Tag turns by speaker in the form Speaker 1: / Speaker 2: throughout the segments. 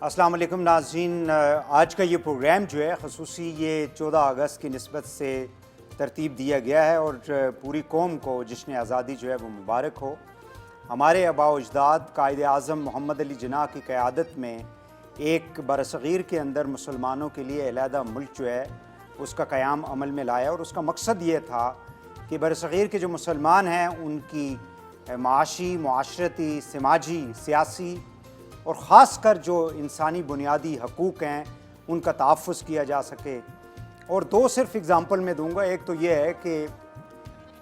Speaker 1: السلام علیکم ناظرین، آج کا یہ پروگرام جو ہے خصوصی یہ 14 اگست کی نسبت سے ترتیب دیا گیا ہے اور پوری قوم کو جشن آزادی جو ہے وہ مبارک ہو۔ ہمارے آباء و اجداد قائد اعظم محمد علی جناح کی قیادت میں ایک برصغیر کے اندر مسلمانوں کے لیے علیحدہ ملک جو ہے اس کا قیام عمل میں لایا، اور اس کا مقصد یہ تھا کہ برصغیر کے جو مسلمان ہیں ان کی معاشی، معاشرتی، سماجی، سیاسی اور خاص کر جو انسانی بنیادی حقوق ہیں ان کا تحفظ کیا جا سکے۔ اور دو صرف اگزامپل میں دوں گا۔ ایک تو یہ ہے کہ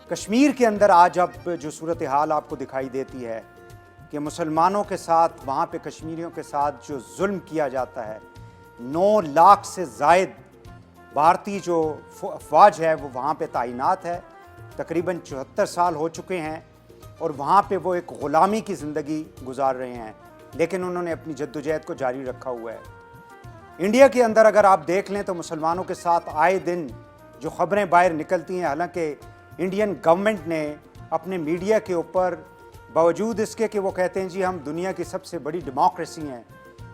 Speaker 1: کشمیر کے اندر آج اب جو صورتحال آپ کو دکھائی دیتی ہے کہ مسلمانوں کے ساتھ، وہاں پہ کشمیریوں کے ساتھ جو ظلم کیا جاتا ہے، 9 لاکھ سے زائد بھارتی جو افواج ہے وہ وہاں پہ تعینات ہے، تقریباً 74 سال ہو چکے ہیں، اور وہاں پہ وہ ایک غلامی کی زندگی گزار رہے ہیں، لیکن انہوں نے اپنی جدوجہد کو جاری رکھا ہوا ہے۔ انڈیا کے اندر اگر آپ دیکھ لیں تو مسلمانوں کے ساتھ آئے دن جو خبریں باہر نکلتی ہیں، حالانکہ انڈین گورنمنٹ نے اپنے میڈیا کے اوپر باوجود اس کے کہ وہ کہتے ہیں جی ہم دنیا کی سب سے بڑی ڈیموکریسی ہیں،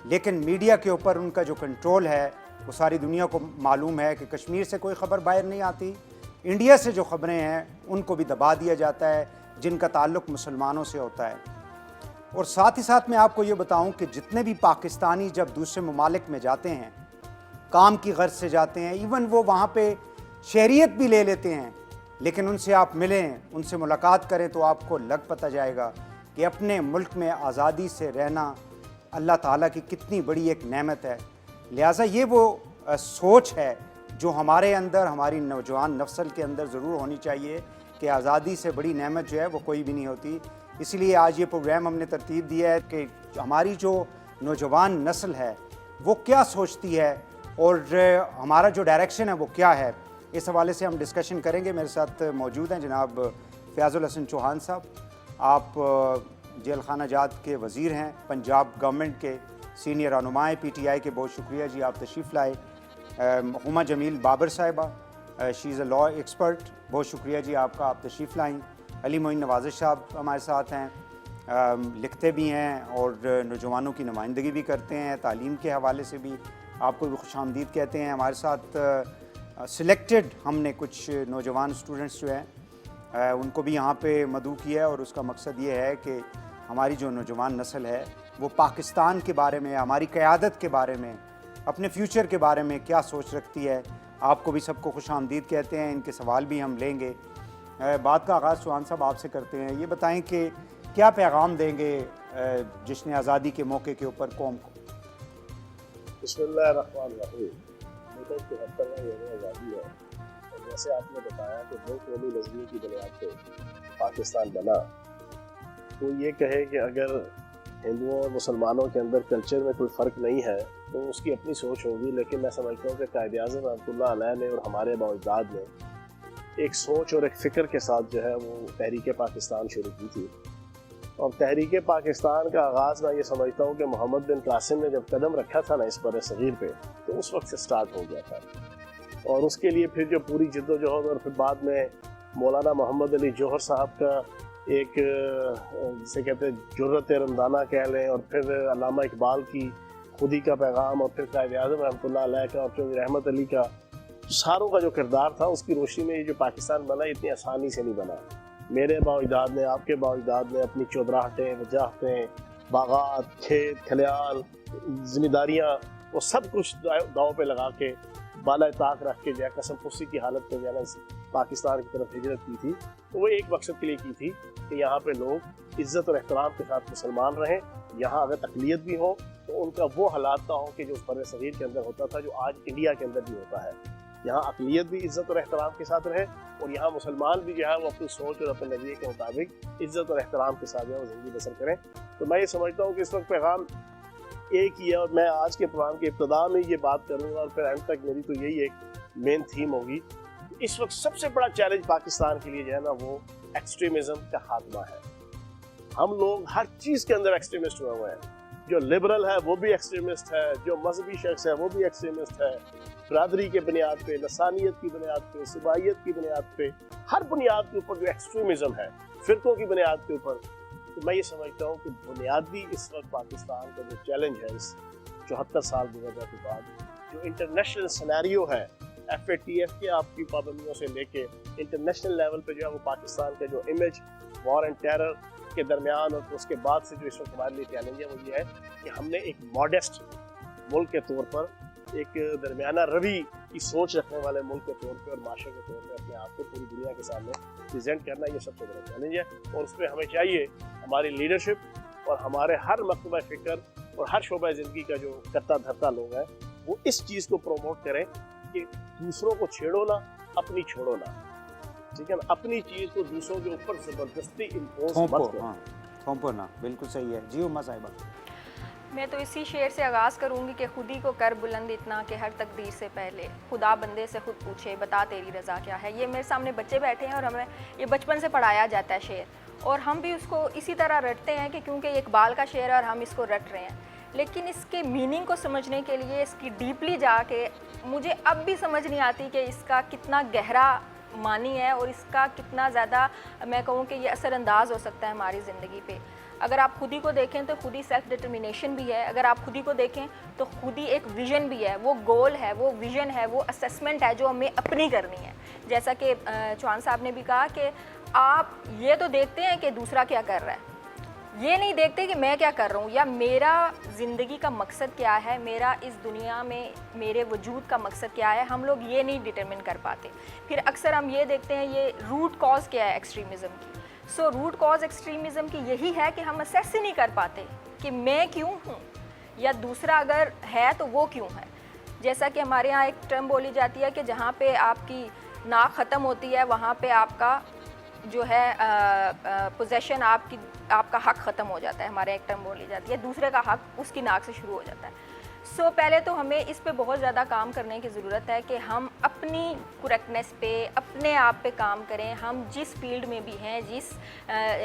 Speaker 1: لیکن میڈیا کے اوپر ان کا جو کنٹرول ہے وہ ساری دنیا کو معلوم ہے کہ کشمیر سے کوئی خبر باہر نہیں آتی، انڈیا سے جو خبریں ہیں ان کو بھی دبا دیا جاتا ہے جن کا تعلق مسلمانوں سے ہوتا ہے۔ اور ساتھ ہی ساتھ میں آپ کو یہ بتاؤں کہ جتنے بھی پاکستانی جب دوسرے ممالک میں جاتے ہیں، کام کی غرض سے جاتے ہیں، ایون وہ وہاں پہ شہریت بھی لے لیتے ہیں، لیکن ان سے آپ ملیں، ان سے ملاقات کریں تو آپ کو لگ پتہ جائے گا کہ اپنے ملک میں آزادی سے رہنا اللہ تعالیٰ کی کتنی بڑی ایک نعمت ہے۔ لہٰذا یہ وہ سوچ ہے جو ہمارے اندر، ہماری نوجوان نسل کے اندر ضرور ہونی چاہیے کہ آزادی سے بڑی نعمت جو ہے وہ کوئی بھی نہیں ہوتی۔ اس لیے آج یہ پروگرام ہم نے ترتیب دیا ہے کہ ہماری جو نوجوان نسل ہے وہ کیا سوچتی ہے اور ہمارا جو ڈائریکشن ہے وہ کیا ہے، اس حوالے سے ہم ڈسکشن کریں گے۔ میرے ساتھ موجود ہیں جناب فیاض الحسن چوہان صاحب، آپ جیل خانہ جات کے وزیر ہیں، پنجاب گورنمنٹ کے سینئر رہنما ہیں، پی ٹی آئی کے، بہت شکریہ جی آپ تشریف لائے۔ ہما جمیل بابر صاحبہ، شی از اے لاء ایکسپرٹ، بہت شکریہ جی آپ کا، آپ تشریف لائیں۔ علی معین نوازش صاحب ہمارے ساتھ ہیں، لکھتے بھی ہیں اور نوجوانوں کی نمائندگی بھی کرتے ہیں، تعلیم کے حوالے سے بھی آپ کو بھی خوش آمدید کہتے ہیں۔ ہمارے ساتھ سلیکٹڈ ہم نے کچھ نوجوان اسٹوڈنٹس جو ہیں ان کو بھی یہاں پہ مدعو کیا ہے، اور اس کا مقصد یہ ہے کہ ہماری جو نوجوان نسل ہے وہ پاکستان کے بارے میں، ہماری قیادت کے بارے میں، اپنے فیوچر کے بارے میں کیا سوچ رکھتی ہے۔ آپ کو بھی سب کو خوش آمدید کہتے ہیں، ان کے سوال بھی ہم لیں گے۔ بات کا آغاز چوہان صاحب آپ سے کرتے ہیں، یہ بتائیں کہ کیا پیغام دیں گے جشن آزادی کے موقع کے اوپر قوم کو؟
Speaker 2: بسم اللہ الرحمن الرحیم۔ ملک کی 73واں یوم آزادی ہے، اور جیسے آپ نے بتایا کہ دو قومی نظریے کی بنیاد پہ پاکستان بنا، تو یہ کہے کہ اگر ہندوؤں اور مسلمانوں کے اندر کلچر میں کوئی فرق نہیں ہے تو اس کی اپنی سوچ ہوگی، لیکن میں سمجھتا ہوں کہ قائد اعظم رحمۃ اللہ علیہ نے اور ہمارے آباء و اجداد نے ایک سوچ اور ایک فکر کے ساتھ جو ہے وہ تحریک پاکستان شروع کی تھی، اور تحریک پاکستان کا آغاز میں یہ سمجھتا ہوں کہ محمد بن قاسم نے جب قدم رکھا تھا نا اس بر صغیر پہ، تو اس وقت سے سٹارٹ ہو گیا تھا، اور اس کے لیے پھر جو پوری جد و جہد، اور پھر بعد میں مولانا محمد علی جوہر صاحب کا ایک جسے کہتے ہیں جرت رمضانہ کہہ لیں، اور پھر علامہ اقبال کی خودی کا پیغام، اور پھر قائد اعظم رحمۃ اللہ علیہ کا، اور پھر رحمت علی کا، ساروں کا جو کردار تھا اس کی روشنی میں یہ جو پاکستان بنا اتنی آسانی سے نہیں بنا۔ میرے آباء و اجداد نے، آپ کے آباء و اجداد نے اپنی چودراہٹیں، وجاہتیں، باغات، کھیت کھلیان، ذمہ داریاں، وہ سب کچھ داؤں پہ لگا کے بالائے طاق رکھ کے جو ہے قسم پرسی کی حالت میں جو ہے پاکستان کی طرف ہجرت کی تھی، تو وہ ایک مقصد کے لیے کی تھی کہ یہاں پہ لوگ عزت اور احترام کے ساتھ مسلمان رہیں، یہاں اگر اقلیت بھی ہو تو ان کا وہ حالات نہ ہو کہ جو بر صغیر کے اندر ہوتا تھا، جو آج انڈیا کے اندر بھی ہوتا ہے۔ یہاں اقلیت بھی عزت اور احترام کے ساتھ رہے، اور یہاں مسلمان بھی جو ہے وہ اپنی سوچ اور اپنے نظریے کے مطابق عزت اور احترام کے ساتھ جو ہے وہ زندگی بسر کریں۔ تو میں یہ سمجھتا ہوں کہ اس وقت پیغام ایک ہی ہے، اور میں آج کے پروگرام کے ابتدا میں یہ بات کروں گا اور پھر اینڈ تک میری تو یہی ایک مین تھیم ہوگی۔ اس وقت سب سے بڑا چیلنج پاکستان کے لیے جو ہے نا وہ ایکسٹریمزم کا خاتمہ ہے۔ ہم لوگ ہر چیز کے اندر ایکسٹریمسٹ ہوئے ہوئے ہیں، جو لبرل ہے وہ بھی ایکسٹریمسٹ ہے، جو مذہبی شخص ہے وہ بھی ایکسٹریمسٹ ہے، برادری کے بنیاد پہ، لسانیت کی بنیاد پہ، صبائیت کی بنیاد پہ، ہر بنیاد کے اوپر جو ایکسٹریمزم ہے، فرقوں کی بنیاد کے اوپر، تو میں یہ سمجھتا ہوں کہ بنیادی اس وقت پاکستان کا جو چیلنج ہے اس 74 साल गुजरने के बाद जो इंटरनेशनल सिनेरियो है FATF की आपकी पाबंदियों से लेके इंटरनेशनल लेवल पे जो है वो पाकिस्तान का जो इमेज वॉर एंड टेरर के दरमियान और उसके बाद से जो इस वक्त हमारे लिए चैलेंज है वो ये है कि हमने एक मॉडेस्ट मुल्क के तौर पर एक दरमियाना रवि की सोच रखने वाले मुल्क के तौर पे और माशरे के तौर पे अपने आप को पूरी दुनिया के सामने प्रेजेंट करना ये सबसे बड़ा चैलेंज है। और उसमें हमें चाहिए हमारी लीडरशिप और हमारे हर मकतबा फ़िक्र और हर शोबा ज़िंदगी का जो करता धरता लोग हैं वो इस चीज़ को प्रमोट करें कि दूसरों को छेड़ो ना, अपनी छोड़ो ना, ठीक है ना, अपनी चीज़ को दूसरों के ऊपर ज़बरदस्ती इम्पोज मत करो।
Speaker 1: थोपो ना, बिल्कुल सही है जी उम्मा साहिबा।
Speaker 3: मैं तो इसी शेर से आगाज़ करूँगी कि खुद ही को कर बुलंद इतना कि हर तकदीर से पहले खुदा बंदे से खुद पूछे बता तेरी रज़ा क्या है। ये मेरे सामने बच्चे बैठे हैं और हमें ये बचपन से पढ़ाया जाता है शेर, और हम भी उसको इसी तरह रटते हैं कि क्योंकि ये इकबाल का शेर है और हम इसको रट रहे हैं। लेकिन इसके मीनिंग को समझने के लिए इसकी डीपली जाके मुझे अब भी समझ नहीं आती कि इसका कितना गहरा मानी है और इसका कितना ज़्यादा मैं कहूँ कि ये असरअंदाज हो सकता है हमारी ज़िंदगी पे। अगर आप खुद ही को देखें तो खुद ही सेल्फ डिटर्मिनेशन भी है, अगर आप खुद ही को देखें तो खुद ही एक विज़न भी है, वो गोल है, वो विज़न है, वो असेसमेंट है जो हमें अपनी करनी है। जैसा कि चौहान साहब ने भी कहा कि आप ये तो देखते हैं कि दूसरा क्या कर रहा है, ये नहीं देखते कि मैं क्या कर रहा हूँ या मेरा ज़िंदगी का मकसद क्या है, मेरा इस दुनिया में मेरे वजूद का मकसद क्या है। हम लोग ये नहीं डिटरमिन कर पाते। फिर अक्सर हम ये देखते हैं ये रूट कॉज क्या है एक्सट्रीमिज़म की। सो रूट कॉज एक्सट्रीमिज़म की यही है कि हम असेस ही नहीं कर पाते कि मैं क्यों हूँ या दूसरा अगर है तो वो क्यों है। जैसा कि हमारे यहाँ एक टर्म बोली जाती है कि जहाँ पे आपकी नाक ख़त्म होती है वहाँ पे आपका जो है पोजेशन आपका हक ख़त्म हो जाता है। हमारे एक टर्म बोली जाती है, दूसरे का हक उसकी नाक से शुरू हो जाता है। सो पहले तो हमें इस पे बहुत ज़्यादा काम करने की ज़रूरत है कि हम अपनी करेक्टनेस पे अपने आप पे काम करें। हम जिस फील्ड में भी हैं, जिस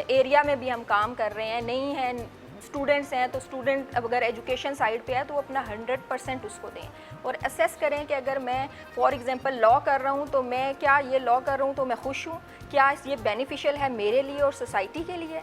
Speaker 3: एरिया में भी हम काम कर रहे हैं, नहीं हैं स्टूडेंट्स हैं तो स्टूडेंट अगर एजुकेशन साइड पे है तो अपना 100% उसको दें और असेस करें कि अगर मैं फॉर एग्जांपल लॉ कर रहा हूँ तो मैं क्या ये लॉ कर रहा हूँ तो मैं खुश हूँ, क्या ये बेनिफिशियल है मेरे लिए और सोसाइटी के लिए।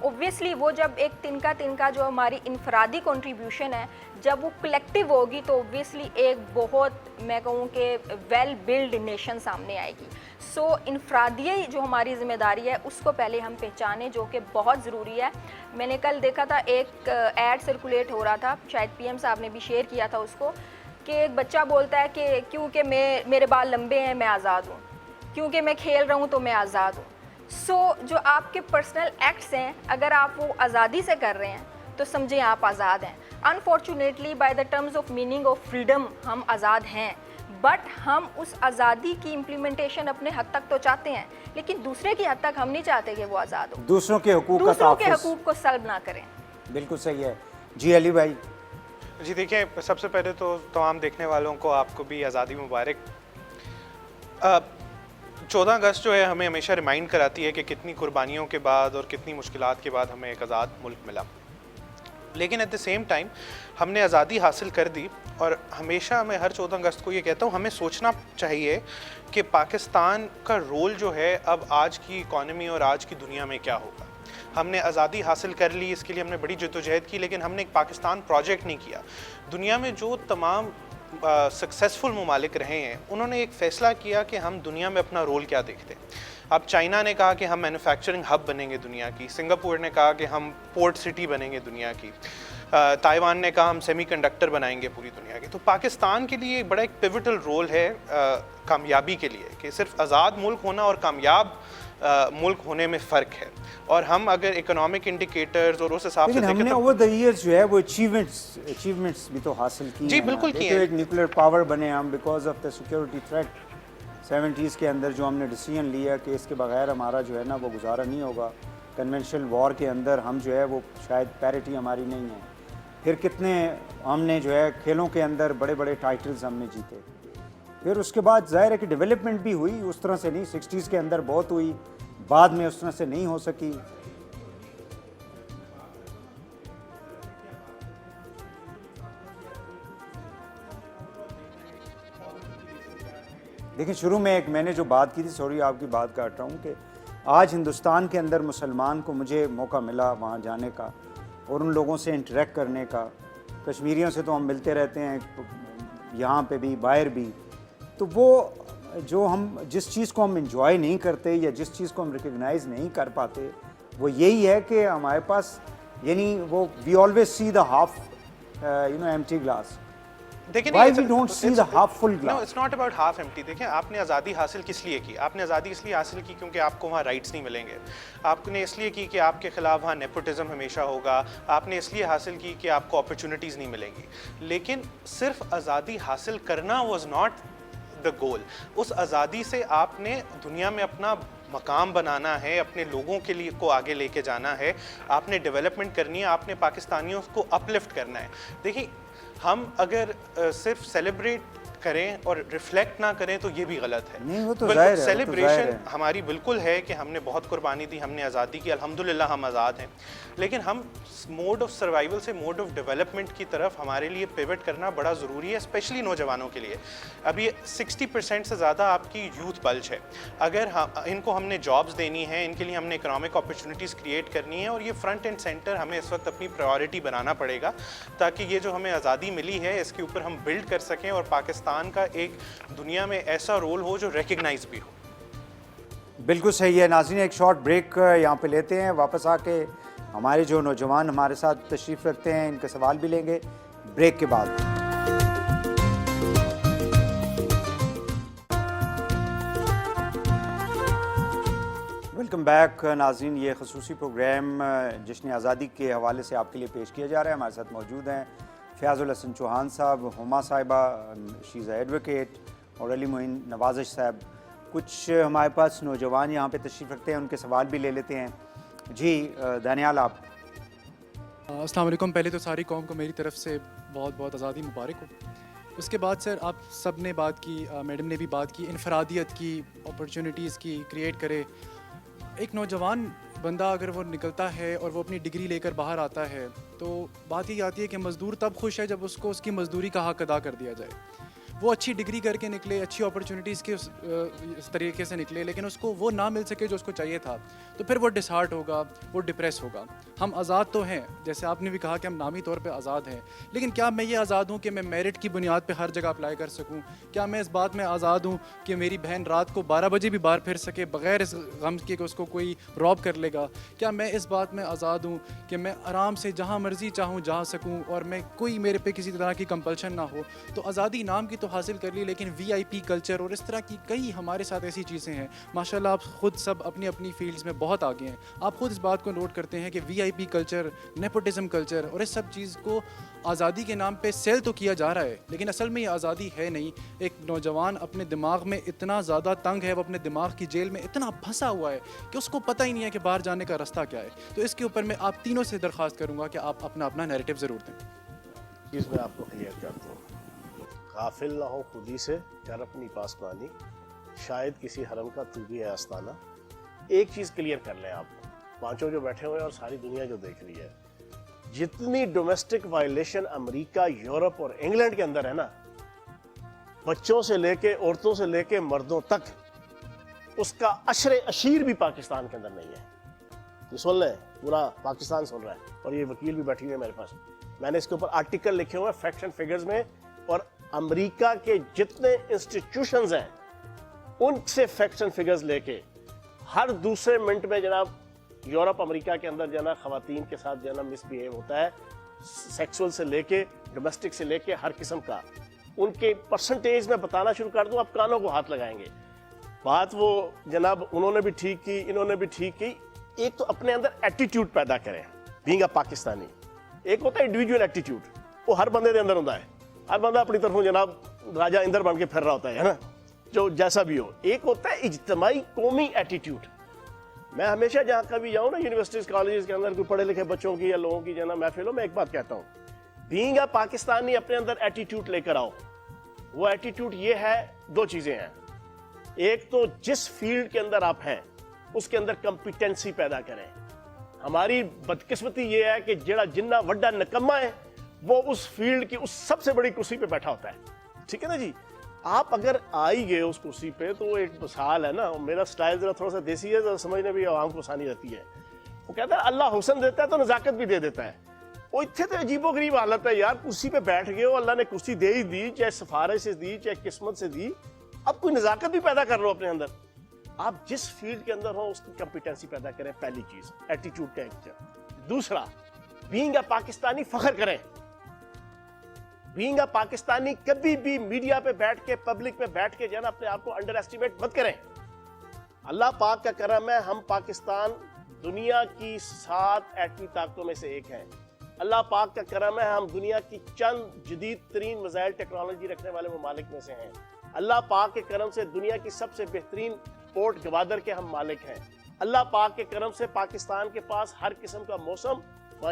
Speaker 3: ओब्वियसली वो जब एक तिनका जो हमारी इनफरादी कंट्रीब्यूशन है जब वो कलेक्टिव होगी तो ओब्वियसली एक बहुत मैं कहूँ कि वेल बिल्ड नेशन सामने आएगी। सो इनफरादी जो हमारी ज़िम्मेदारी है उसको पहले हम पहचानें जो कि बहुत ज़रूरी है। मैंने कल देखा था एक ऐड सर्कुलेट हो रहा था, शायद PM साहब ने भी शेयर किया था उसको, कि एक बच्चा बोलता है कि क्योंकि मेरे बाल लंबे हैं मैं आज़ाद हूँ, क्योंकि मैं खेल रहा हूँ तो मैं आज़ाद हूँ। सो जो आपके पर्सनल एक्ट्स हैं अगर आप वो आज़ादी से कर रहे हैं तो समझें आप आज़ाद हैं। Unfortunately by the terms of meaning of freedom हम आज़ाद हैं, बट हम उस आज़ादी की इम्प्लीमेंटेशन अपने हद तक तो चाहते हैं लेकिन दूसरे की हद तक हम नहीं चाहते कि वो आज़ाद हो,
Speaker 1: दूसरों के
Speaker 3: हकूक़ को सल्ब ना करें।
Speaker 1: बिल्कुल सही है जी। अली भाई
Speaker 4: जी देखिए, सबसे पहले तो तमाम देखने वालों को आपको भी आज़ादी मुबारक। 14 अगस्त जो है हमें हमेशा रिमाइंड कराती है कि कितनी कुर्बानियों के बाद और कितनी मुश्किलात के बाद हमें एक आज़ाद मुल्क मिला, लेकिन एट द सेम टाइम हमने आज़ादी हासिल कर दी। और हमेशा मैं हर 14 अगस्त को ये कहता हूँ हमें सोचना चाहिए कि पाकिस्तान का रोल जो है अब आज की इकॉनमी और आज की दुनिया में क्या होगा। हमने आज़ादी हासिल कर ली, इसके लिए हमने बड़ी जद्दोजहद की, लेकिन हमने एक पाकिस्तान प्रोजेक्ट नहीं किया। दुनिया में जो तमाम सक्सेसफुल ममालिक रहे हैं उन्होंने एक फ़ैसला किया कि हम दुनिया में अपना रोल क्या देखते हैं। अब चाइना ने कहा कि हम मैन्युफैक्चरिंग हब बनेंगे दुनिया की, सिंगापुर ने कहा कि हम पोर्ट सिटी बनेंगे दुनिया की, ताइवान ने कहा हम सेमीकंडक्टर बनाएंगे पूरी दुनिया के। तो पाकिस्तान के लिए बड़ा एक पिवटल रोल है कामयाबी के लिए कि सिर्फ आज़ाद मुल्क होना और कामयाब मुल्क होने में फ़र्क है। और हम अगर इकोनॉमिक इंडिकेटर्स और उस हिसाब से
Speaker 1: हमने ओवर द ईयर्स जो है वो अचीवमेंट्स भी तो हासिल की
Speaker 4: जी बिल्कुल की है।
Speaker 1: एक न्यूक्लियर पावर बने हम because of the security threat 70s के अंदर जो हमने डिसीजन लिया कि इसके बगैर हमारा जो है ना वो गुजारा नहीं होगा। कन्वेंशनल वॉर के अंदर हम जो है वो शायद पैरिटी हमारी नहीं है। फिर कितने हमने जो है खेलों के अंदर बड़े बड़े टाइटल्स हमने जीते। फिर उसके बाद ज़ाहिर है कि डेवलपमेंट भी हुई, उस तरह से नहीं, 60s के अंदर बहुत हुई, बाद में उस तरह से नहीं हो सकी। देखिए शुरू में एक मैंने जो बात की थी, सॉरी आपकी बात काट रहा हूँ, कि आज हिंदुस्तान के अंदर मुसलमान को मुझे मौका मिला वहाँ जाने का और उन लोगों से इंटरेक्ट करने का کشمیریوں سے تو ہم ملتے رہتے ہیں یہاں پہ بھی باہر بھی، تو وہ جو ہم جس چیز کو ہم انجوائے نہیں کرتے یا جس چیز کو ہم ریکگنائز نہیں کر پاتے وہ یہی ہے کہ ہمارے پاس یعنی وہ we always see the half empty glass.
Speaker 4: دیکھیں
Speaker 1: Why we don't see the half full glass?
Speaker 4: No, it's not about half empty. دیکھیں آپ نے آزادی حاصل کس لیے کی؟ آپ نے آزادی اس لیے حاصل کی کیونکہ آپ کو وہاں رائٹس نہیں ملیں گے. آپ نے اس لیے کی کہ آپ کے خلاف وہاں نیپوٹزم ہمیشہ ہوگا. آپ نے اس لیے حاصل کی کہ آپ کو اپرچونٹیز نہیں ملیں گی. لیکن صرف آزادی حاصل کرنا واز ناٹ دا گول. اس آزادی سے آپ نے دنیا میں اپنا مقام بنانا ہے، اپنے لوگوں کے لیے کو آگے لے کے جانا ہے، آپ نے ڈیولپمنٹ کرنی ہے، آپ نے پاکستانیوں کو اپلفٹ کرنا ہے. دیکھیں ہم اگر صرف سیلیبریٹ کریں اور ریفلیکٹ نہ کریں تو یہ بھی غلط ہے.
Speaker 1: نہیں وہ تو ظاہر ہے،
Speaker 4: سیلیبریشن ہماری بالکل ہے کہ ہم نے بہت قربانی دی، ہم نے آزادی کی، الحمدللہ ہم آزاد ہیں. لیکن ہم موڈ آف سروائیول سے موڈ آف ڈیولپمنٹ کی طرف ہمارے لیے پیوٹ کرنا بڑا ضروری ہے، اسپیشلی نوجوانوں کے لیے. ابھی 60% سے زیادہ آپ کی یوتھ بلج ہے. اگر ان کو ہم نے جابس دینی ہے، ان کے لیے ہم نے اکنامک اپرچونیٹیز کریٹ کرنی ہے، اور یہ فرنٹ اینڈ سینٹر ہمیں اس وقت اپنی پرائیورٹی بنانا پڑے گا تاکہ یہ جو ہمیں آزادی ملی ہے اس کے اوپر ہم بلڈ کر سکیں اور پاکستان کا ایک دنیا میں ایسا رول ہو جو ریکگنائز بھی ہو.
Speaker 1: بالکل صحیح ہے. ناظرین ایک شارٹ بریک یہاں پہ لیتے ہیں، واپس آ کے ہمارے جو نوجوان ہمارے ساتھ تشریف رکھتے ہیں ان کے سوال بھی لیں گے بریک کے بعد. ویلکم بیک ناظرین. یہ خصوصی پروگرام جشن آزادی کے حوالے سے آپ کے لیے پیش کیا جا رہا ہے. ہمارے ساتھ موجود ہیں فیاض الحسن چوہان صاحب، ہما صاحبہ شی از اے ایڈوکیٹ، اور علی معین نوازش صاحب. کچھ ہمارے پاس نوجوان یہاں پہ تشریف رکھتے ہیں، ان کے سوال بھی لے لیتے ہیں. جی دانیال آپ.
Speaker 5: السلام علیکم. پہلے تو ساری قوم کو میری طرف سے بہت بہت آزادی مبارک ہو. اس کے بعد سر آپ سب نے بات کی، میڈم نے بھی بات کی، انفرادیت کی، اپرچونیٹیز کی کریٹ کرے. ایک نوجوان بندہ اگر وہ نکلتا ہے اور وہ اپنی ڈگری لے کر باہر آتا ہے تو بات یہ آتی ہے کہ مزدور تب خوش ہے جب اس کو اس کی مزدوری کا حق ادا کر دیا جائے. وہ اچھی ڈگری کر کے نکلے، اچھی اپرچونیٹیز کے اس طریقے سے نکلے، لیکن اس کو وہ نہ مل سکے جو اس کو چاہیے تھا، تو پھر وہ ڈسہارٹ ہوگا، وہ ڈپریس ہوگا. ہم آزاد تو ہیں، جیسے آپ نے بھی کہا کہ ہم نامی طور پہ آزاد ہیں، لیکن کیا میں یہ آزاد ہوں کہ میں میرٹ کی بنیاد پہ ہر جگہ اپلائی کر سکوں؟ کیا میں اس بات میں آزاد ہوں کہ میری بہن رات کو 12 بجے بھی باہر پھر سکے بغیر اس غم کے کہ اس کو کوئی روب کر لے گا؟ کیا میں اس بات میں آزاد ہوں کہ میں آرام سے جہاں مرضی چاہوں جا سکوں اور میں کوئی میرے پہ کسی طرح کی کمپلشن نہ ہو؟ تو آزادی نام کی تو حاصل کر لی، لیکن وی آئی پی کلچر اور اس طرح کی کئی ہمارے ساتھ ایسی چیزیں ہیں. ماشاءاللہ آپ خود سب اپنی اپنی فیلڈز میں بہت آگے ہیں. آپ خود اس بات کو نوٹ کرتے ہیں کہ وی آئی پی کلچر، نیپوٹزم کلچر اور اس سب چیز کو آزادی کے نام پہ سیل تو کیا جا رہا ہے، لیکن اصل میں یہ آزادی ہے نہیں. ایک نوجوان اپنے دماغ میں اتنا زیادہ تنگ ہے، وہ اپنے دماغ کی جیل میں اتنا پھنسا ہوا ہے کہ اس کو پتہ ہی نہیں ہے کہ باہر جانے کا راستہ کیا ہے. تو اس کے اوپر میں آپ تینوں سے درخواست کروں گا کہ آپ اپنا اپنا نیریٹو ضرور دیں.
Speaker 2: چیز میں آپ کو کلیئر کرتا ہوں. غافل نہ ہو خودی سے کر اپنی پاسبانی، شاید کسی حرم کا تو بھی ہے آستانہ. ایک چیز کلیئر کر لیں آپ پانچوں جو بیٹھے ہوئے اور ساری دنیا جو دیکھ رہی ہے، جتنی ڈومیسٹک وائلیشن امریکہ، یورپ اور انگلینڈ کے اندر ہے نا، بچوں سے لے کے عورتوں سے لے کے مردوں تک، اس کا عشر اشیر بھی پاکستان کے اندر نہیں ہے. یہ سن لیں، پورا پاکستان سن رہا ہے، اور یہ وکیل بھی بیٹھی ہوئی ہے میرے پاس. میں نے اس کے اوپر آرٹیکل لکھے ہوئے ہیں فیکٹس اینڈ فگرز میں، اور امریکہ کے جتنے انسٹیٹیوشنز ہیں ان سے فیکٹس اینڈ فگرز لے کے ہر دوسرے منٹ میں جناب یورپ امریکہ کے اندر جو نا خواتین کے ساتھ جو نا مس بیہیو ہوتا ہے، سیکسول سے لے کے ڈومیسٹک سے لے کے ہر قسم کا. ان کے پرسنٹیج میں بتانا شروع کر دوں، آپ کانوں کو ہاتھ لگائیں گے. بات وہ جناب انہوں نے بھی ٹھیک کی، انہوں نے بھی ٹھیک کی. ایک تو اپنے اندر ایٹیٹیوڈ پیدا کریں بینگ اے پاکستانی. ایک ہوتا ہے انڈیویجول ایٹیٹیوڈ، وہ ہر بندے کے اندر ہوتا ہے. ہر بندہ اپنی طرفوں جناب راجہ اندر بن کے پھر رہا ہوتا ہے نا، جو جیسا بھی ہو. ایک ہوتا ہے اجتماعی قومی ایٹیٹیوڈ. میں ہمیشہ جہاں کبھی جاؤں نا، یونیورسٹیز کالجز کے اندر کوئی پڑھے لکھے بچوں کی یا لوگوں کی جو نا محفل ہو، میں ایک بات کہتا ہوں، بینگ اے پاکستانی اپنے اندر ایٹیٹیوڈ لے کر آؤ. وہ ایٹیٹیوڈ یہ ہے، دو چیزیں ہیں. ایک تو جس فیلڈ کے اندر آپ ہیں اس کے اندر کمپیٹنسی پیدا کریں. ہماری بدقسمتی یہ ہے کہ جڑا جنہ وڈا نکما ہے وہ اس فیلڈ کی اس سب سے بڑی کرسی پہ بیٹھا ہوتا ہے. ٹھیک ہے نا جی؟ آپ اگر آئی گئے اس کرسی پہ تو ایک مثال ہے نا، میرا سٹائل ذرا تھوڑا سا دیسی ہے، ذرا سمجھنے بھی عوام کو آسانی رہتی ہے. وہ کہتا ہے اللہ حسن دیتا ہے تو نزاکت بھی دے دیتا ہے. وہ اتنے تو عجیب و غریب حالت ہے یار, کرسی پہ بیٹھ گئے ہو, اللہ نے کرسی دے ہی دی, چاہے سفارش سے دی چاہے قسمت سے دی, اب کوئی نزاکت بھی پیدا کر لو اپنے اندر. آپ جس فیلڈ کے اندر ہو اس کی کمپیٹنسی پیدا کریں, پہلی چیز ایٹیٹیوڈ کا ایک. دوسرا, بینگ اے پاکستانی فخر کریں. بینگ اے پاکستانی کبھی بھی میڈیا پہ بیٹھ کے, پبلک میں بیٹھ کے جو ہے نا اپنے آپ کو انڈر ایسٹیمیٹ مت کریں. اللہ پاک کا کرم ہے, ہم پاکستان دنیا کی 7 ایٹمی طاقتوں میں سے ایک ہے. اللہ پاک کا کرم ہے, ہم دنیا کی چند جدید ترین میزائل ٹیکنالوجی رکھنے والے ممالک میں سے ہیں. اللہ پاک کے کرم سے دنیا کی سب سے بہترین پورٹ گوادر کے ہم مالک ہیں. اللہ پاک کے کرم سے پاکستان کے پاس ہر قسم کا موسم,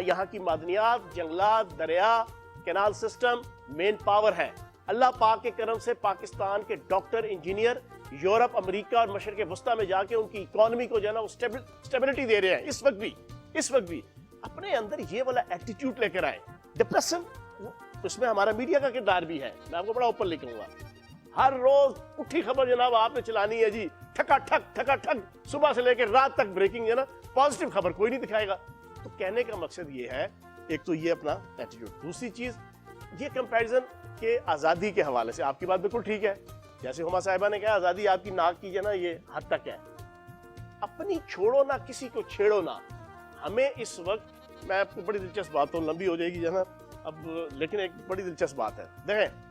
Speaker 2: یہاں کی معدنیات, جنگلات, دریا, کینال سسٹم, مین پاور ہے. اللہ پاک کے کرم سے پاکستان کے ڈاکٹر, انجینئر یورپ, امریکہ اور مشرق وسطیٰ میں جا کے ان کی اکانومی کو جو ہے نا وہ اسٹیبلٹی دے رہے ہیں. اس وقت بھی اپنے اندر یہ والا ایٹیٹیوڈ لے کر آئے. ڈپریشن, اس میں ہمارا میڈیا کا کردار بھی ہے, میں آپ کو بڑا اوپر لکھوں گا. ہر روز اٹھی خبر جناب آپ نے چلانی ہے جی, ٹھکا ٹھک صبح سے لے کے رات تک بریکنگ ہے نا, پازیٹیو خبر کوئی نہیں دکھائے گا. تو کہنے کا مقصد یہ ہے, ایک تو یہ اپنا ایٹیٹیوڈ. دوسری چیز یہ کمپیریزن کے آزادی کے حوالے سے آپ کی بات بالکل ٹھیک ہے. جیسے ہما صاحبہ نے کہا آزادی آپ کی ناک کی جو ہے نا یہ حد تک ہے. اپنی چھوڑو نہ, کسی کو چھیڑو نہ. ہمیں اس وقت, میں آپ کو بڑی دلچسپ بات تو لمبی ہو جائے گی جو ہے نا اب, لیکن ایک بڑی دلچسپ بات ہے. دیکھیں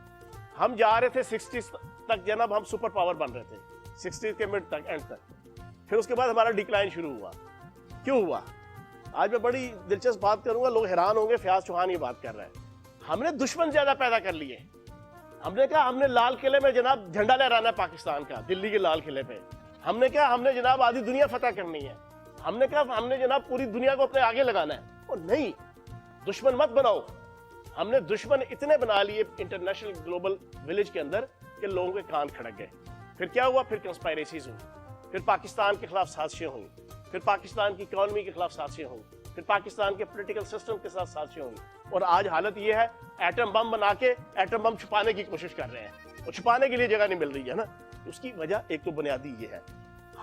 Speaker 2: ہم جا رہے تھے 60 تک جناب, ہم سپر پاور بن رہے تھے 60 کے مڈ تک, اینڈ تک. پھر اس کے بعد ہمارا ڈکلائن شروع ہوا. کیوں ہوا؟ آج میں بڑی دلچسپ بات کروں گا, لوگ حیران ہوں گے فیاض چوہان یہ بات کر رہے ہیں. ہم نے دشمن زیادہ پیدا کر لیے. ہم نے کہا ہم نے لال قلعے میں جناب جھنڈا لہرانا ہے پاکستان کا, دلی کے لال قلعے پہ. ہم نے کہا ہم نے جناب آدھی دنیا فتح کرنی ہے. ہم نے کہا ہم نے جناب پوری دنیا کو اپنے آگے لگانا ہے. اور نہیں, دشمن مت بناؤ. ہم نے دشمن اتنے بنا لیے انٹرنیشنل گلوبل ولیج کے اندر کہ لوگوں کے کان کھڑک گئے. پھر کیا ہوا؟ پھر کنسپائریسیز ہوئی, پھر پاکستان کے خلاف سازشیں ہوئیں, پھر پاکستان کی اکانومی کے خلاف سازشیں ہوئیں, پھر پاکستان کے پولیٹیکل سسٹم کے ساتھ سازشیں ہوئیں. اور آج حالت یہ ہے, ایٹم بم بنا کے ایٹم بم چھپانے کی کوشش کر رہے ہیں, اور چھپانے کے لیے جگہ نہیں مل رہی ہے نا. اس کی وجہ ایک تو بنیادی یہ ہے,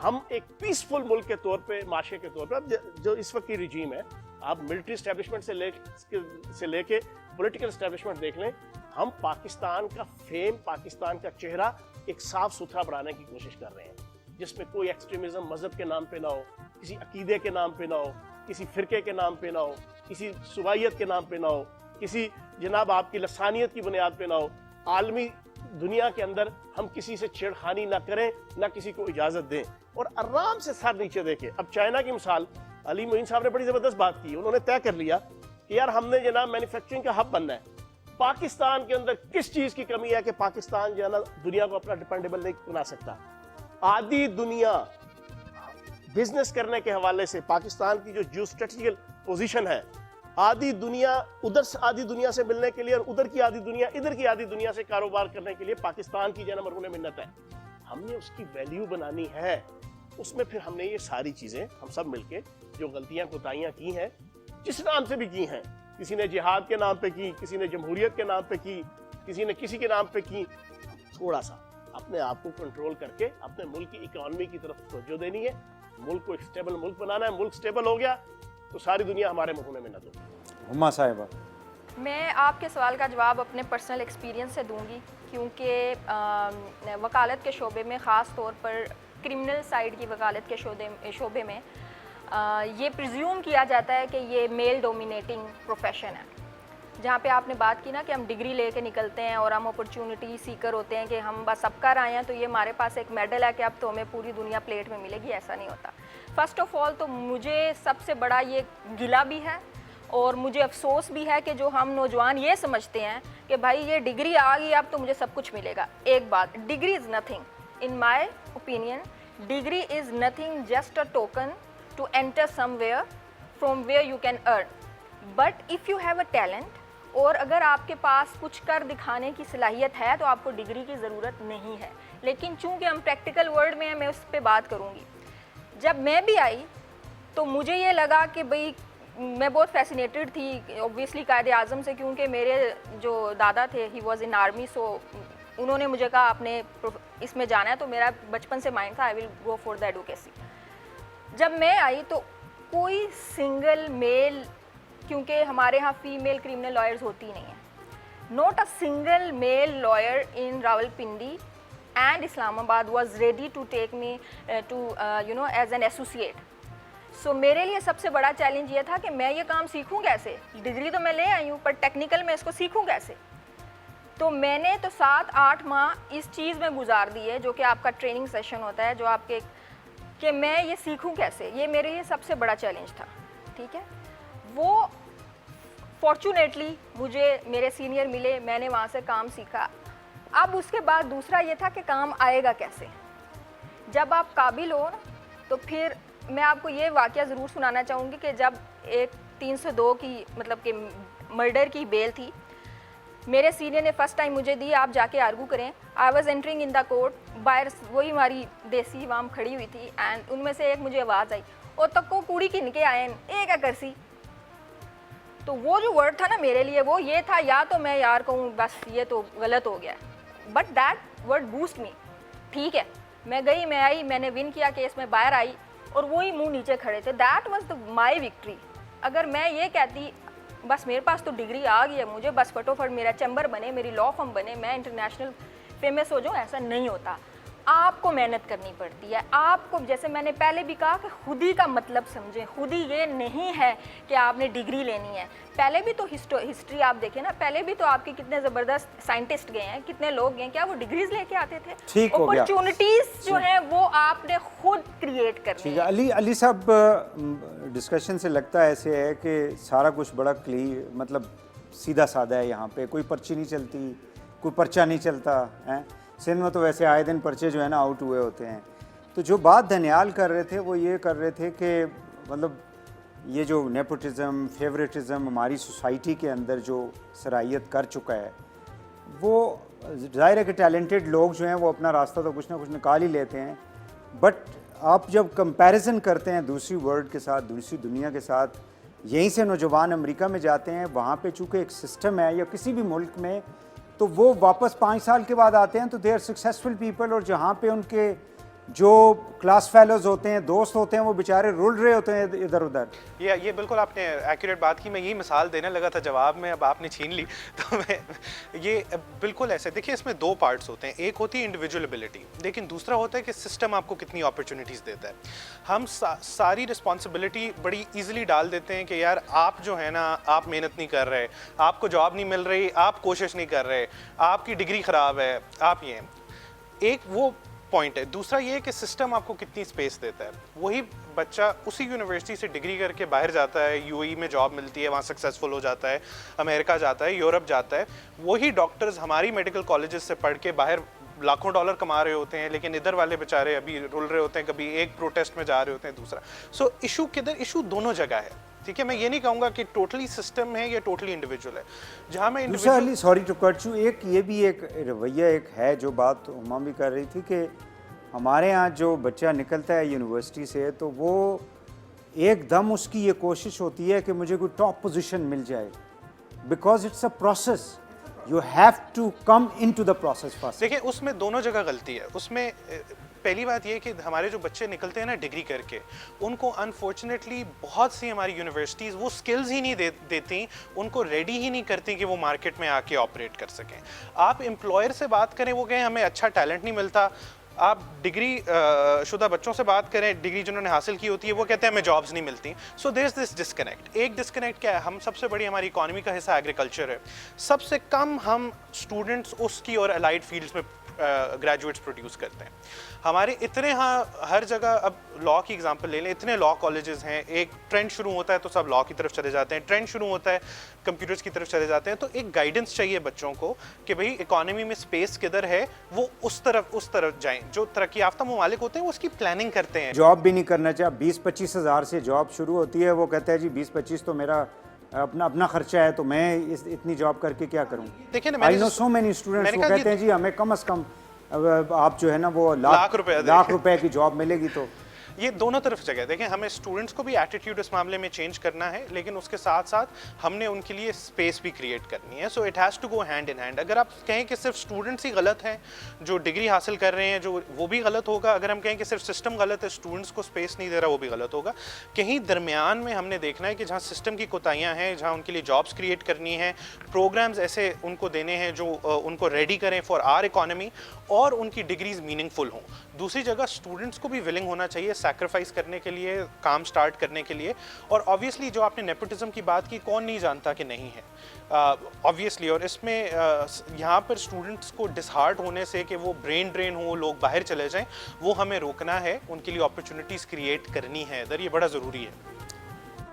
Speaker 2: ہم ایک پیسفل ملک کے طور پہ, معاشرے کے طور پہ, جو اس وقت کی رجیم ہے, آپ ملٹری اسٹیبلشمنٹ سے لے کے پولیٹیکل اسٹیبلشمنٹ دیکھ لیں, ہم پاکستان کا فیم, پاکستان کا چہرہ ایک صاف ستھرا بنانے کی کوشش کر رہے ہیں, جس میں کوئی ایکسٹریمزم مذہب کے نام پہ نہ ہو, کسی عقیدے کے نام پہ نہ ہو, کسی فرقے کے نام پہ نہ ہو, کسی صوبائیت کے نام پہ نہ ہو, کسی جناب آپ کی لسانیت کی بنیاد پہ نہ ہو. عالمی دنیا کے اندر ہم کسی سے چھیڑخانی نہ کریں, نہ کسی کو اجازت دیں, اور آرام سے سر نیچے دیکھیں. اب چائنا کی مثال, علی معین صاحب نے بڑی زبردست بات کی. انہوں نے طے کر لیا کہ یار ہم نے جناب مینوفیکچرنگ کا ہب بننا ہے. پاکستان کے اندر کس چیز کی کمی ہے کہ پاکستان جو ہے نا دنیا کو اپنا ڈیپینڈیبل نہیں بنا سکتا. آدھی دنیا بزنس کرنے کے حوالے سے پاکستان کی جو جیو اسٹریٹجیکل پوزیشن ہے, آدھی دنیا ادھر سے آدھی دنیا سے ملنے کے لیے, اور ادھر کی آدھی دنیا ادھر کی آدھی دنیا سے کاروبار کرنے کے لیے پاکستان کی جو ہے نا مرہون منت ہے. ہم نے اس کی ویلیو بنانی ہے. اس میں پھر ہم نے یہ ساری چیزیں ہم سب مل کے جو غلطیاں کوتاہیاں کی ہیں, جس نام سے بھی کی ہیں, کسی نے جہاد کے نام پہ کی, کسی نے جمہوریت کے نام پہ کی, کسی نے کسی کے نام پہ کی, تھوڑا سا اپنے آپ کو کنٹرول کر کے اپنے ملک کی اکانومی کی طرف توجہ دینی ہے. ملک کو ایک سٹیبل ملک بنانا ہے. ملک سٹیبل ہو گیا تو ساری دنیا ہمارے مرہون منت ہوگی.
Speaker 1: ہما صاحبہ,
Speaker 3: میں آپ کے سوال کا جواب اپنے پرسنل ایکسپیرینس سے دوں گی, کیونکہ وکالت کے شعبے میں, خاص طور پر کرمنل سائیڈ کی وکالت کے شعبے میں یہ پریزیوم کیا جاتا ہے کہ یہ میل ڈومینیٹنگ پروفیشن ہے. جہاں پہ آپ نے بات کی نا کہ ہم ڈگری لے کے نکلتے ہیں اور ہم اپرچونٹی سیکر ہوتے ہیں کہ ہم بس اب کر آئے ہیں تو یہ ہمارے پاس ایک میڈل ہے کہ اب تو ہمیں پوری دنیا پلیٹ میں ملے گی. ایسا نہیں ہوتا. فرسٹ آف آل تو مجھے سب سے بڑا یہ گلہ بھی ہے اور مجھے افسوس بھی ہے کہ جو ہم نوجوان یہ سمجھتے ہیں کہ بھائی یہ ڈگری آ گئی اب تو مجھے سب کچھ ملے گا. ایک بات, degree is nothing. In my opinion, degree is nothing, just a token to enter somewhere from where you can earn. But if you have a talent, اور اگر آپ کے پاس کچھ کر دکھانے کی صلاحیت ہے تو آپ کو ڈگری کی ضرورت نہیں ہے. لیکن چونکہ ہم پریکٹیکل ورلڈ میں ہیں, میں اس پہ بات کروں گی. جب میں بھی آئی تو مجھے یہ لگا کہ بھئی میں بہت فیسینیٹڈ تھی اوبویسلی قائد اعظم سے, کیونکہ میرے جو دادا تھے ہی واز ان آرمی, سو انہوں نے مجھے کہا آپ نے اس میں جانا ہے, تو میرا بچپن سے مائنڈ تھا آئی ول گو فار دا ایڈوکیسی. جب میں آئی تو کوئی سنگل میل क्योंकि हमारे यहाँ फीमेल क्रिमिनल लॉयर्स होती नहीं हैं. Not a single male lawyer in Rawalpindi and Islamabad was ready to take me as an associate. So मेरे लिए सबसे बड़ा चैलेंज ये था कि मैं ये काम सीखूं कैसे. डिग्री तो मैं ले आई हूँ, पर टेक्निकल में इसको सीखूं कैसे. तो मैंने तो 7-8 माह इस चीज़ में गुजार दिए, जो कि आपका ट्रेनिंग सेशन होता है, जो आपके कि मैं ये सीखूं कैसे. ये मेरे लिए सबसे बड़ा चैलेंज था. ठीक है, वो फॉर्चुनेटली मुझे मेरे सीनियर मिले, मैंने वहाँ से काम सीखा. अब उसके बाद दूसरा ये था कि काम आएगा कैसे. जब आप काबिल हो ना, तो फिर मैं आपको ये वाक़या ज़रूर सुनाना चाहूँगी कि जब एक 302 की मतलब कि मर्डर की बेल थी, मेरे सीनियर ने फर्स्ट टाइम मुझे दी, आप जाके आर्गू करें. I was entering in the court, बाहर वही हमारी देसी वाम खड़ी हुई थी, एंड उनमें से एक मुझे आवाज़ आई, ओ तक को कूड़ी किन के आए ए क्या करसी. तो वो जो वर्ड था ना मेरे लिए, वो ये था, या तो मैं यार कहूँ बस ये तो गलत हो गया, बट दैट वर्ड बूस्ट मी. ठीक है, मैं गई, मैं आई, मैंने विन किया केस में, बाहर आई, और वही मुंह नीचे खड़े थे. That was the my victory. अगर मैं ये कहती बस मेरे पास तो डिग्री आ गई है, मुझे बस फटोफट मेरा चैम्बर बने, मेरी लॉ फर्म बने, मैं इंटरनेशनल फेमस हो जाऊँ, ऐसा नहीं होता. आपको मेहनत करनी पड़ती है. आपको, जैसे मैंने पहले भी कहा, कि खुदी का मतलब समझें. खुदी ये नहीं है कि आपने डिग्री लेनी है. पहले भी तो हिस्ट्री आप देखें ना, पहले भी तो आपके कितने ज़बरदस्त साइंटिस्ट गए हैं, कितने लोग गए, क्या वो डिग्रीज लेके आते थे.
Speaker 1: ठीक हो गया.
Speaker 3: अपॉर्चुनिटीज जो हैं वो आपने खुद क्रिएट करनी
Speaker 1: ठीक
Speaker 3: है.
Speaker 1: है. अली साहब, डिस्कशन से लगता है ऐसे है कि सारा कुछ बड़ा मतलब सीधा साधा है. यहाँ पे कोई पर्ची नहीं चलती, कोई पर्चा नहीं चलता है. सिंध में तो वैसे आए दिन पर्चे जो है ना आउट हुए होते हैं. तो जो बात धनियाल कर रहे थे वो ये कर रहे थे कि मतलब ये जो नेपोटिज़म, फेवरेटिज़म हमारी सोसाइटी के अंदर जो सराहियत कर चुका है, वो ज़ाहिर है कि टैलेंटेड लोग जो हैं वो अपना रास्ता तो कुछ ना कुछ निकाल ही लेते हैं. बट आप जब कंपैरिजन करते हैं दूसरी वर्ल्ड के साथ, दूसरी दुनिया के साथ, यहीं से नौजवान अमेरिका में जाते हैं, वहाँ पे चूँकि एक सिस्टम है, या किसी भी मुल्क में, तो वो वापस 5 साल के बाद आते हैं तो दे आर सक्सेसफुल पीपल. और जहाँ पे उनके जो क्लास फेलोज होते हैं, दोस्त होते हैं, वो बेचारे रुल रहे होते हैं इधर उधर.
Speaker 4: ये बिल्कुल आपने एक्यूरेट बात की. मैं यही मिसाल देने लगा था जवाब में, अब आपने छीन ली. तो मैं ये बिल्कुल ऐसे, देखिए इसमें 2 पार्ट्स होते हैं. एक होती है इंडिविजुअल एबिलिटी, लेकिन दूसरा होता है कि सिस्टम आपको कितनी अपॉर्चुनिटीज़ देता है. हम सारी रिस्पॉन्सिबिलिटी बड़ी ईजिली डाल देते हैं कि यार आप जो है ना, आप मेहनत नहीं कर रहे, आपको जॉब नहीं मिल रही, आप कोशिश नहीं कर रहे, आपकी डिग्री ख़राब है, आप ये. एक वो पॉइंट है. दूसरा ये है कि सिस्टम आपको कितनी स्पेस देता है. वही बच्चा उसी यूनिवर्सिटी से डिग्री करके बाहर जाता है, यूएई में जॉब मिलती है, वहाँ सक्सेसफुल हो जाता है, अमेरिका जाता है, यूरोप जाता है. वही डॉक्टर्स हमारी मेडिकल कॉलेजेस से पढ़ के बाहर लाखों डॉलर कमा रहे होते हैं, लेकिन इधर वाले बेचारे अभी रुल रहे होते हैं, कभी एक प्रोटेस्ट में जा रहे होते हैं, दूसरा. सो इशू किधर, इशू दोनों जगह है. ठीक है, मैं ये नहीं कहूँगा कि टोटली सिस्टम है या टोटली इंडिविजुअल है. जहाँ मैं
Speaker 1: individual, sorry to cut you, एक ये भी एक रवैया एक है जो बात हुमा भी कर रही थी कि हमारे यहाँ जो बच्चा निकलता है यूनिवर्सिटी से, तो वो एकदम उसकी ये कोशिश होती है कि मुझे कोई टॉप पोजीशन मिल जाए, because it's a process. You have to come into the process first.
Speaker 4: देखिए उसमें दोनों जगह गलती है. उसमें पहली बात ये कि हमारे जो बच्चे निकलते हैं ना डिग्री करके, उनको अनफॉर्चुनेटली बहुत सी हमारी यूनिवर्सिटीज़ वो स्किल्स ही नहीं देती, उनको रेडी ही नहीं करती कि वो मार्केट में आके ऑपरेट कर सकें. आप एम्प्लॉयर से बात करें, वो कहें हमें अच्छा टैलेंट नहीं मिलता. आप डिग्री शुदा बच्चों से बात करें, डिग्री जिन्होंने हासिल की होती है, वो कहते हैं हमें जॉब्स नहीं मिलती. So there is this disconnect. एक डिस्कनेक्ट क्या है, हम सबसे बड़ी हमारी इकॉनमी का हिस्सा एग्रीकल्चर है. सबसे कम हम स्टूडेंट्स उसकी और अलाइड फील्ड्स में ग्रेजुएट्स प्रोड्यूस करते हैं. हमारे इतने हर जगह, अब लॉ की एग्जांपल ले लें, इतने लॉ कॉलेजेस हैं. एक ट्रेंड शुरू होता है तो सब लॉ की तरफ चले जाते हैं, ट्रेंड शुरू होता है कंप्यूटर्स की तरफ चले जाते हैं. तो एक गाइडेंस चाहिए बच्चों को कि भाई इकोनॉमी में स्पेस किधर है, वो उस तरफ जाएं. जो तरक्की याफ्ता ममालिक होते हैं वो उसकी प्लानिंग करते हैं.
Speaker 1: जॉब भी नहीं करना चाहिए. 20-25 हज़ार से जॉब शुरू होती है, वो कहता है जी 20-25 तो मेरा अपना खर्चा है, तो मैं इतनी जॉब करके क्या करूं.
Speaker 4: देखिए ना,
Speaker 1: I know so many students वो कहते हैं जी हमें कम से कम आप जो है ना वो लाख रुपए की जॉब मिलेगी. तो
Speaker 4: ये दोनों तरफ जगह है। देखें, हमें स्टूडेंट्स को भी एटीट्यूड इस मामले में चेंज करना है, लेकिन उसके साथ साथ हमने उनके लिए स्पेस भी क्रिएट करनी है। So it has to go hand in hand. अगर आप कहें कि सिर्फ स्टूडेंट्स ही गलत हैं जो डिग्री हासिल कर रहे हैं, जो वो भी गलत होगा। अगर हम कहें कि सिर्फ सिस्टम गलत है, स्टूडेंट्स को स्पेस नहीं दे रहा, वो भी गलत होगा। कहीं दरमियान में हमने देखना है कि जहाँ सिस्टम की कोताहियाँ हैं, जहाँ उनके लिए जॉब्स क्रिएट करनी है, प्रोग्राम्स ऐसे उनको देने हैं जो उनको रेडी करें फॉर आवर इकॉनमी और उनकी डिग्रीज मीनिंगफुल हों। दूसरी जगह स्टूडेंट्स को भी विलिंग होना चाहिए सैक्रिफाइस करने के लिए, काम स्टार्ट करने के लिए। और ऑब्वियसली जो आपने नेपोटिज्म की बात की, कौन नहीं जानता कि नहीं है ऑब्वियसली। और इसमें यहाँ पर स्टूडेंट्स को डिसहार्ट होने से कि वो ब्रेन ड्रेन हो, लोग बाहर चले जाएं, वो हमें रोकना है, उनके लिए अपॉर्चुनिटीज़ क्रिएट करनी है इधर, ये बड़ा ज़रूरी है।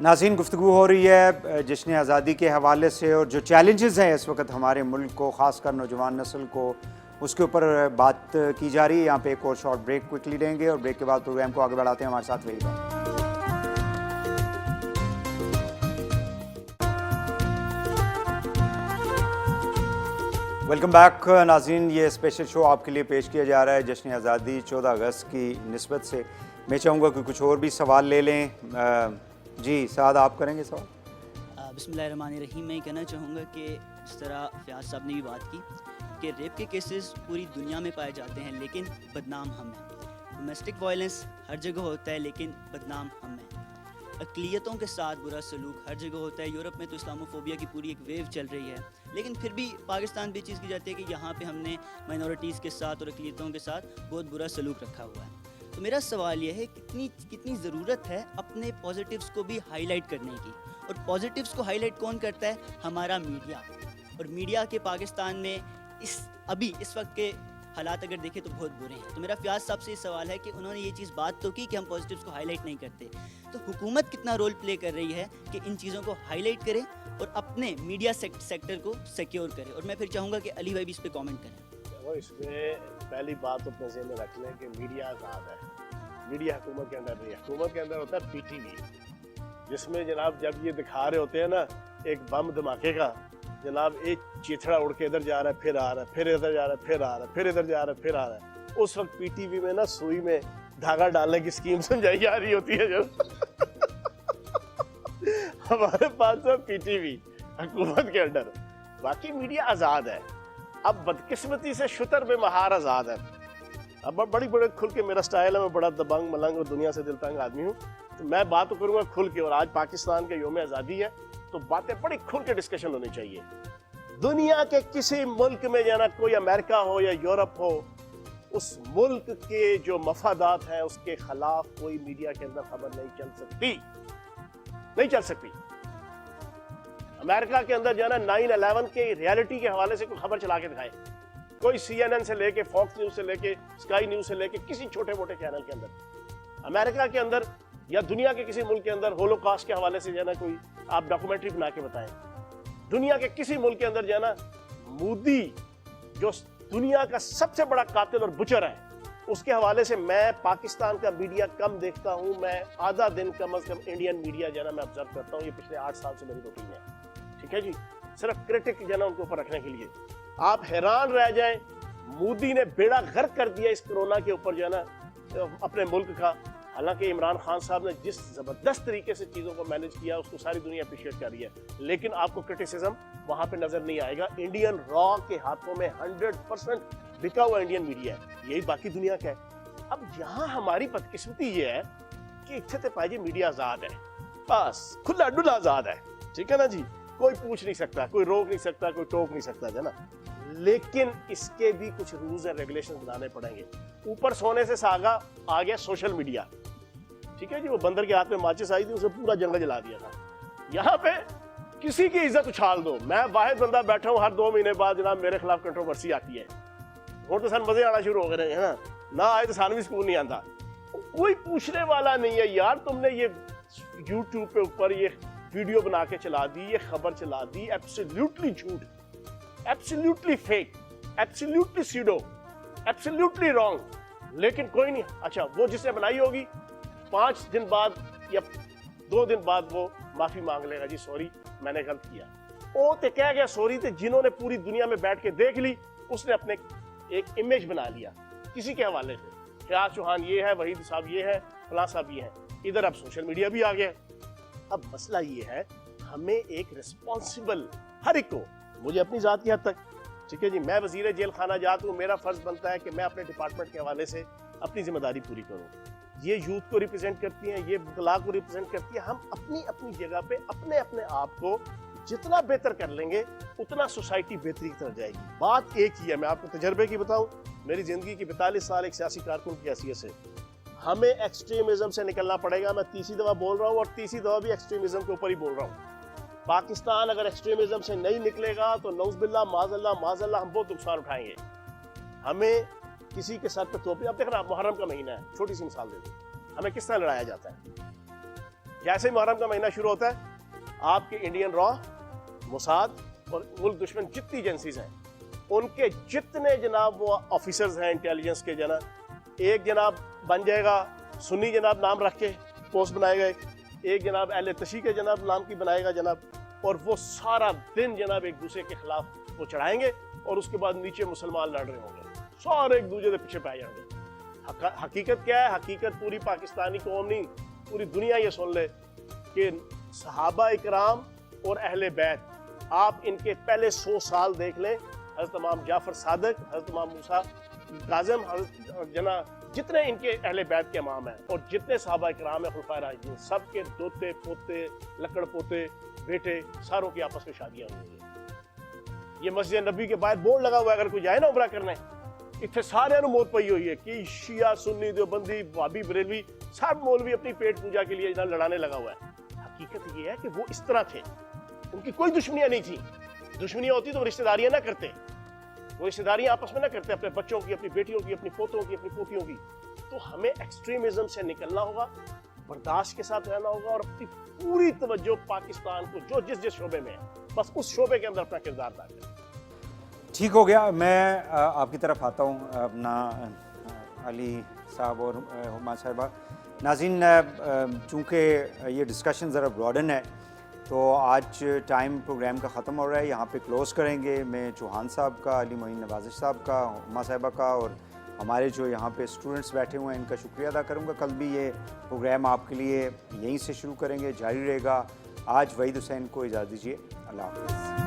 Speaker 1: नाज़रीन, गुफ्तगू हो रही है जश्न आज़ादी के हवाले से और जो चैलेंजेस हैं इस वक्त हमारे मुल्क को, ख़ासकर नौजवान नस्ल को, उसके ऊपर बात की जा रही है। यहाँ पे एक और शॉर्ट ब्रेक क्विकली लेंगे और ब्रेक के बाद प्रोग्राम को आगे बढ़ाते हैं। हमारे साथ रहिएगा। वेलकम बैक नाज़रीन, ये स्पेशल शो आपके लिए पेश किया जा रहा है जश्न आज़ादी 14 अगस्त की निस्बत से। मैं चाहूँगा कि कुछ और भी सवाल ले लें। जी साद, आप करेंगे सवाल?
Speaker 6: बिस्मिल्लाहिर्रहमानिर्रहीम। मैं कहना चाहूँगा कि जिस तरह फयाज साहब ने भी बात की कि रेप के केसेस पूरी दुनिया में पाए जाते हैं, लेकिन बदनाम हम हैं। डोमेस्टिक वायलेंस हर जगह होता है, लेकिन बदनाम हम हैं। अक़लियतों के साथ बुरा सलूक हर जगह होता है। यूरोप में तो इस्लामोफोबिया की पूरी एक वेव चल रही है, लेकिन फिर भी पाकिस्तान भी चीज़ की जाती है कि यहाँ पे हमने माइनॉरिटीज़ के साथ और अक़लियतों के साथ बहुत बुरा सलूक रखा हुआ है। तो मेरा सवाल यह है, कितनी ज़रूरत है अपने पॉजिटिव्स को भी हाईलाइट करने की। और पॉजिटिव्स को हाईलाइट कौन करता है? हमारा मीडिया। और मीडिया के पाकिस्तान में इस वक्त के हालात अगर देखें तो बहुत बुरे हैं। तो मेरा फयाज साहब से ये सवाल है कि उन्होंने ये चीज़ बात तो की कि हम पॉजिटिव्स को हाईलाइट नहीं करते, तो हुकूमत कितना रोल प्ले कर रही है कि इन चीज़ों को हाईलाइट करे और अपने मीडिया सेक्टर को सिक्योर करे। और मैं फिर चाहूँगा कि अली भाई भी इस पर कॉमेंट करें।
Speaker 2: वो इसमें पहली बात तो अपने ज़हन में रख लें कि मीडिया आज़ाद है। मीडिया हुकूमत के अंदर नहीं है। हुकूमत के अंदर होता है पीटीवी, जिसमें जनाब जब ये दिखा रहे होते हैं ना एक बम धमाके का, जनाब एक चीथड़ा उड़ के इधर जा रहा है, फिर आ रहा है, फिर इधर जा रहा है, फिर आ रहा है, फिर इधर जा रहा है, फिर आ रहा है, उस वक्त पीटीवी में ना सुई में धागा डालने की स्कीम समझाई जा रही होती है। जब हमारे पास तो पीटीवी हुकूमत के अंडर, बाकी मीडिया आज़ाद है। अब बदकिस्मती से शुतर में महार आज़ाद है। अब बड़ी खुल के मेरा स्टाइल है, मैं बड़ा दबंग मलंग और दुनिया से दिलतंग आदमी हूँ, तो मैं बात तो करूँगा खुल के। और आज पाकिस्तान के योम आज़ादी है, तो बातें बड़ी खुल के डिस्कशन होनी चाहिए। दुनिया के किसी मुल्क में जाना, कोई अमेरिका हो या यूरोप हो, उस मुल्क के जो मफादात हैं उसके खिलाफ कोई मीडिया के अंदर खबर नहीं चल सकती। अमेरिका के अंदर जाना 9/11 के रियलिटी के हवाले से कोई खबर चला के दिखाए, कोई CNN से लेके, फॉक्स न्यूज से लेके, स्काई न्यूज से लेके, किसी छोटे मोटे चैनल के अंदर अमेरिका के अंदर या दुनिया के किसी मुल्क के अंदर होलोकॉस्ट के हवाले से जाना कोई आप डॉक्यूमेंट्री बना के बताएं। दुनिया के किसी मुल्क के अंदर जाना मोदी जो दुनिया का सबसे बड़ा कातिल और बुचर है, उसके हवाले से मैं पाकिस्तान का मीडिया कम देखता हूं। मैं आधा दिन कम अज कम इंडियन मीडिया जाना मैं ऑब्जर्व करता हूं। ये पिछले 8 साल से मेरी रूटीन है, ठीक है जी। सिर्फ क्रिटिक जाना उनके ऊपर रखने के लिए। आप हैरान रह जाएं, मोदी ने बेड़ा गर्क कर दिया इस कोरोना के ऊपर जाना अपने मुल्क का। हालांकि इमरान खान साहब ने जिस ज़बरदस्त तरीके से चीज़ों को मैनेज किया उसको सारी दुनिया अप्रिशिएट कर रही है, लेकिन आपको क्रिटिसिज्म वहाँ पे नज़र नहीं आएगा। इंडियन रॉ के हाथों में 100% बिका हुआ इंडियन मीडिया है, यही बाकी दुनिया का है। अब यहाँ हमारी बदकिस्मती ये है कि इतने ते पाजी मीडिया आज़ाद है, बस खुला डुला आज़ाद है, ठीक है ना जी। कोई पूछ नहीं सकता, कोई रोक नहीं सकता, कोई टोक नहीं सकता है ना। लेकिन इसके भी कुछ रूल्स एंड रेगुलेशन बनाने पड़ेंगे। ऊपर सोने से सागा आ गया सोशल मीडिया, ठीक है जी। वो बंदर के हाथ में माचिस आई थी, उसे पूरा जंगल जला दिया था। यहाँ पे किसी की इज्जत उछाल दो। मैं वाहिद बंदा बैठा हूँ, हर 2 महीने बाद जनाब मेरे खिलाफ कंट्रोवर्सी आती है। और तो सन मजे आना शुरू हो गए हैं ना, ना आए तो सान भी सुकून नहीं आता। कोई पूछने वाला नहीं है यार, तुमने ये यूट्यूब पे ऊपर ये वीडियो बना के चला दी, ये खबर चला दी, एब्सोल्युटली झूठ, absolutely fake, absolutely pseudo, absolutely wrong. लेकिन कोई नहीं, अच्छा वो जिसने बनाई होगी 5 दिन बाद या 2 दिन बाद वो माफी मांग लेगा, जी सॉरी मैंने गलत किया। वो तो कह गया सॉरी, तो जिन्होंने पूरी दुनिया में बैठ के देख ली, उसने अपने एक इमेज बना लिया किसी के हवाले से। फयाज चौहान ये है, वहीद साहब ये है, फलां साहब ये हैं, इधर अब सोशल मीडिया भी आ गया है। अब मसला ये है, हमें एक रिस्पॉन्सिबल हर एक को, मुझे अपनी ज़ात की हद तक, ठीक है जी, मैं वज़ीर जेल खाना जात हूँ, मेरा फ़र्ज़ बनता है कि मैं अपने डिपार्टमेंट के हवाले से अपनी ज़िम्मेदारी पूरी करूँ। ये यूथ को रिप्रेजेंट करती हैं, ये बुतला को रिप्रेजेंट करती है। हम अपनी अपनी जगह पे अपने अपने आप को जितना बेहतर कर लेंगे उतना सोसाइटी बेहतरी की तरफ जाएगी। बात एक ही है, मैं आपको तजर्बे की बताऊं, मेरी ज़िंदगी की 42 साल एक सियासी कारकुन की हैसियत से हमें एक्सट्रीमिज़म से निकलना पड़ेगा। मैं तीसरी दफ़ा बोल रहा हूँ और तीसरी दफ़ा भी एक्सट्रीमिज़म के ऊपर ही बोल रहा हूँ। पाकिस्तान अगर एक्सट्रीमिज़म से नहीं निकलेगा तो नौज़बिल्लाह माज़अल्लाह हम बहुत नुकसान उठाएंगे। हमें किसी के सर पे टोपी, अब देख रहा मुहर्रम का महीना है, छोटी सी मिसाल दे दूँ, हमें किस तरह लड़ाया जाता है। जैसे ही मुहर्रम का महीना शुरू होता है, आपके इंडियन रॉ, मोसाद और मुल्क दुश्मन जितनी एजेंसीज हैं, उनके जितने जनाब वो ऑफिसर्स हैं इंटेलिजेंस के, जनाब एक जनाब बन जाएगा सुन्नी जनाब नाम रख के पोस्ट बनाएगा, एक जनाब अहले तशी के जनाब नाम की बनाएगा जनाब, और वो सारा दिन जनाब एक दूसरे के खिलाफ वो चढ़ाएंगे और उसके बाद नीचे मुसलमान लड़ रहे होंगे, सारे एक दूसरे के पीछे पै जाएंगे। हकीकत क्या है? हकीकत पूरी पाकिस्तानी कौम नहीं, पूरी दुनिया ये सुन ले कि सहाबा इकराम और अहले बैत, आप इनके पहले 100 साल देख लें, हज़रत इमाम जाफ़र सादिक, हज़रत इमाम मूसा काज़िम, हज़रत जना जितने इनके अहले बैत के इमाम हैं और जितने सहाबा इकराम हैं खुलफाए राशिदीन, सबके दोते पोते लकड़ पोते बेटे सारों की आपस में शादियां हुई हैं। ये मस्जिद नबी के बाहर बोर्ड लगा हुआ है, अगर कोई जाए ना उमरा करने, इतने सारे मौत पई हुई है कि शिया सुन्नी देवबंदी भाभी बरेलवी सब मौलवी अपनी पेट पूजा के लिए लड़ाने लगा हुआ है। हकीकत ये है कि वो इस तरह थे, उनकी कोई दुश्मनियां नहीं थी। दुश्मनियां होती तो वो रिश्तेदारियां ना करते, वो रिश्तेदारियां आपस में ना करते, अपने बच्चों की, अपनी बेटियों की, अपनी पोतों की, अपनी पोतियों की। तो हमें एक्सट्रीमिज्म से निकलना होगा, बर्दाश्त के साथ रहना होगा और अपनी पूरी तवज्जो पाकिस्तान को जो जिस जिस शोबे में है, बस उस शोबे के अंदर अपना किरदार अदा करें।
Speaker 1: ठीक हो गया। मैं आपकी तरफ आता हूँ, अपना अली साहब और हुमा साहिबा। नाज़रीन, चूँकि ये डिस्कशन ज़रा ब्रॉडन है तो आज टाइम प्रोग्राम का ख़त्म हो रहा है, यहाँ पे क्लोज़ करेंगे। मैं चौहान साहब का, अली मोइन नवाज़िश साहब का, हुमा साहिबा का और हमारे जो यहाँ पे स्टूडेंट्स बैठे हुए हैं इनका शुक्रिया अदा करूँगा। कल भी ये प्रोग्राम आपके लिए यहीं से शुरू करेंगे, जारी रहेगा। आज वहीद हुसैन को इजाज़त दीजिए। अल्लाह हाफ़िज़।